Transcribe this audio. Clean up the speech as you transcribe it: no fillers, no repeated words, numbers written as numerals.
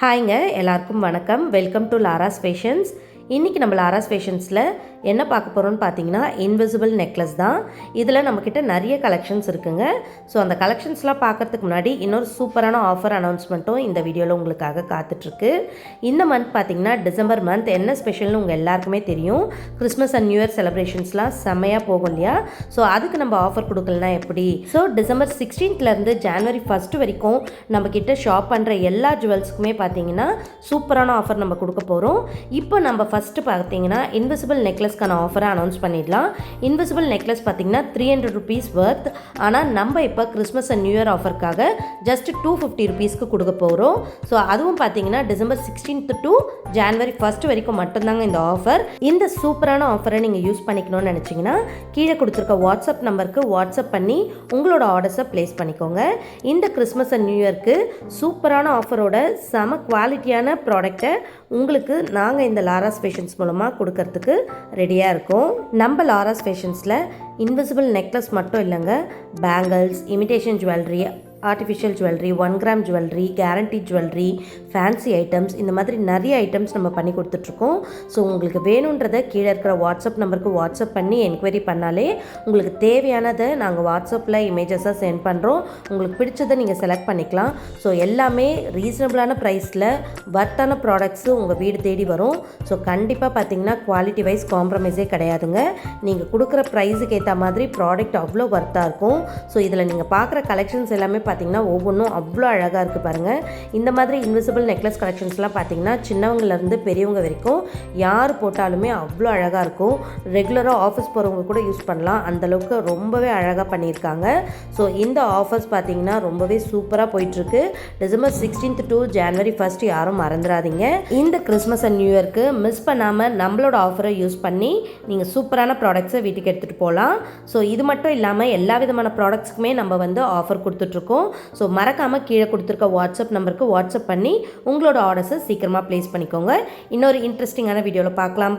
ஹாய்ங்க, எல்லாருக்கும் வணக்கம். Welcome to Lara's fashions. இன்றைக்கி நம்ம லாராஸ் ஃபேஷன்ஸில் என்ன பார்க்க போகிறோம்னு பார்த்தீங்கன்னா இன்விசிபிள் நெக்லஸ் தான். இதில் நம்மக்கிட்ட நிறைய கலெக்ஷன்ஸ் இருக்குங்க. ஸோ அந்த கலெக்ஷன்ஸ்லாம் பார்க்குறதுக்கு முன்னாடி இன்னொரு சூப்பரான ஆஃபர் அனௌன்ஸ்மெண்ட்டும் இந்த வீடியோவில் உங்களுக்காக காத்துட்ருக்கு. இந்த மந்த் பார்த்தீங்கன்னா டிசம்பர் மந்த் என்ன ஸ்பெஷல்னு உங்கள் எல்லாருக்குமே தெரியும். கிறிஸ்மஸ் அண்ட் நியூ இயர் செலிப்ரேஷன்ஸ்லாம் செம்மையாக போகும் இல்லையா? ஸோ அதுக்கு நம்ம ஆஃபர் கொடுக்கலனா எப்படி? ஸோ டிசம்பர் 16th ஜனவரி 1 வரைக்கும் நம்மக்கிட்ட ஷாப் பண்ணுற எல்லா ஜுவல்ஸுக்குமே பார்த்தீங்கன்னா சூப்பரான ஆஃபர் நம்ம கொடுக்க போகிறோம். இப்போ நம்ம ஃபஸ்ட்டு பார்த்தீங்கன்னா இன்விசிபிள் நெக்லஸ்க்கான ஆஃபரை அனௌன்ஸ் பண்ணிடலாம். இன்விசிபிள் நெக்லஸ் பார்த்தீங்கன்னா 300 rupees வர்த். ஆனால் நம்ம இப்போ கிறிஸ்மஸ் அண்ட் நியூ இயர் ஆஃபருக்காக ஜஸ்ட் 250 rupeesக்கு கொடுக்க போகிறோம். ஸோ அதுவும் பார்த்தீங்கன்னா டிசம்பர் 16th to ஜனவரி 1 வரைக்கும் மட்டும்தாங்க இந்த ஆஃபர். இந்த சூப்பரான ஆஃபரை நீங்கள் யூஸ் பண்ணிக்கணும்னு நினச்சிங்கன்னா கீழே கொடுத்துருக்க வாட்ஸ்அப் நம்பருக்கு வாட்ஸ்அப் பண்ணி உங்களோட ஆர்டர்ஸை ப்ளேஸ் பண்ணிக்கோங்க. இந்த கிறிஸ்மஸ் அண்ட் நியூ இயர்க்கு சூப்பரான ஆஃபரோட செம குவாலிட்டியான ப்ராடக்டை உங்களுக்கு நாங்கள் இந்த லாராஸ் ஃபேஷன்ஸ் மூலமாக கொடுக்கறதுக்கு ரெடியாக இருக்கோம். நம்ம லாராஸ் ஃபேஷன்ஸில் இன்விசிபிள் நெக்லஸ் மட்டும் இல்லைங்க, bangles, imitation jewellery, artificial jewellery, 1 gram jewellery, guarantee jewellery, fancy items, இந்த மாதிரி நிறைய ஐட்டம்ஸ் நம்ம பண்ணி கொடுத்துட்ருக்கோம். ஸோ உங்களுக்கு வேணுன்றதை கீழே இருக்கிற வாட்ஸ்அப் நம்பருக்கு வாட்ஸ்அப் பண்ணி என்கொயரி பண்ணாலே உங்களுக்கு தேவையானதை நாங்கள் வாட்ஸ்அப்பில் இமேஜஸாக சென்ட் பண்ணுறோம். உங்களுக்கு பிடிச்சதை நீங்கள் செலக்ட் பண்ணிக்கலாம். ஸோ எல்லாமே ரீசனபிளான ப்ரைஸில் வர்த்தான ப்ராடக்ட்ஸு உங்கள் வீடு தேடி வரும். ஸோ கண்டிப்பாக பார்த்தீங்கன்னா குவாலிட்டி வைஸ் காம்ப்ரமைஸே கிடையாதுங்க. நீங்கள் கொடுக்குற ப்ரைஸுக்கு ஏற்ற மாதிரி ப்ராடக்ட் அவ்வளோ வர்த்தாக இருக்கும். ஸோ இதில் நீங்கள் பார்க்குற கலெக்ஷன்ஸ் எல்லாமே பார்த்தீங்கன்னா ஒவ்வொன்றும் அவ்வளோ அழகாக இருக்குது பாருங்கள். இந்த மாதிரி இன்விசிபிள் நெக்லஸ் கலெக்ஷன்ஸ்லாம் பார்த்தீங்கன்னா சின்னவங்கலேருந்து பெரியவங்க வரைக்கும் யார் போட்டாலுமே அவ்வளோ அழகாக இருக்கும். ரெகுலராக ஆஃபீஸ் போகிறவங்க கூட யூஸ் பண்ணலாம், அந்தளவுக்கு ரொம்பவே அழகாக பண்ணியிருக்காங்க. ஸோ இந்த ஆஃபர்ஸ் பார்த்தீங்கன்னா ரொம்பவே சூப்பராக போயிட்டுருக்கு. டிசம்பர் 16th to ஜனவரி 1 யாரும் மறந்துடாதீங்க. இந்த கிறிஸ்மஸ் அண்ட் நியூ இயர்க்கு மிஸ் பண்ணாமல் நம்மளோட ஆஃபரை யூஸ் பண்ணி நீங்கள் சூப்பரான ப்ராடக்ட்ஸை வீட்டுக்கு எடுத்துகிட்டு போகலாம். ஸோ இது மட்டும் இல்லாமல் எல்லா விதமான ப்ராடக்ட்ஸுக்குமே நம்ம ஆஃபர் கொடுத்துட்ருக்கோம். ஸோ மறக்காமல் கீழே கொடுத்துருக்க வாட்ஸ்அப் நம்பருக்கு வாட்ஸ்அப் பண்ணி உங்களோட ஆர்டர்ஸை சீக்கிரமாக ப்ளேஸ் பண்ணிக்கோங்க. இன்னொரு இன்ட்ரெஸ்டிங்கான வீடியோவில் பார்க்கலாம்.